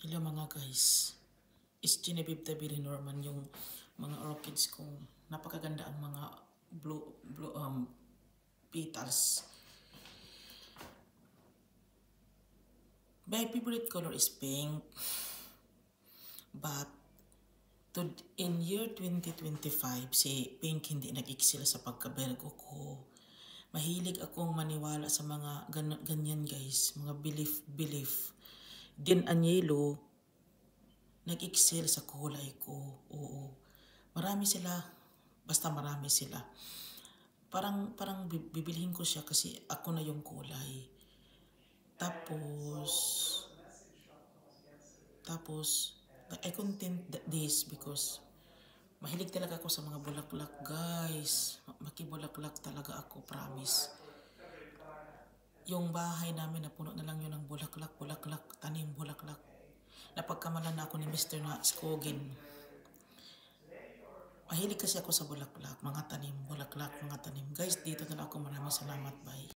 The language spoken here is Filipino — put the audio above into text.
Hello mga guys, is Genevieve Billy Norman yung mga orchids kong napakaganda ang mga blue petals. My favorite color is pink, but in year 2025 si pink hindi nag-excel sa pagka-Virgo ko. Mahilig akong maniwala sa mga ganyan guys, mga belief. Din ang yellow nag-excel sa kulay ko. Oo. Marami sila. Basta marami sila. Parang bibilihin ko siya kasi ako na yung kulay. Tapos I content this because mahilig talaga ako sa mga bulaklak guys. Makibulaklak talaga ako, promise. Yung bahay namin na puno na lang yun ng bulaklak, tanim bulaklak. Napagkamalan na ako ni Mr. na Skogin. Mahilig kasi ako sa bulaklak, mga tanim, bulaklak, mga tanim. Guys, dito na lang ako. Maraming salamat. Bye.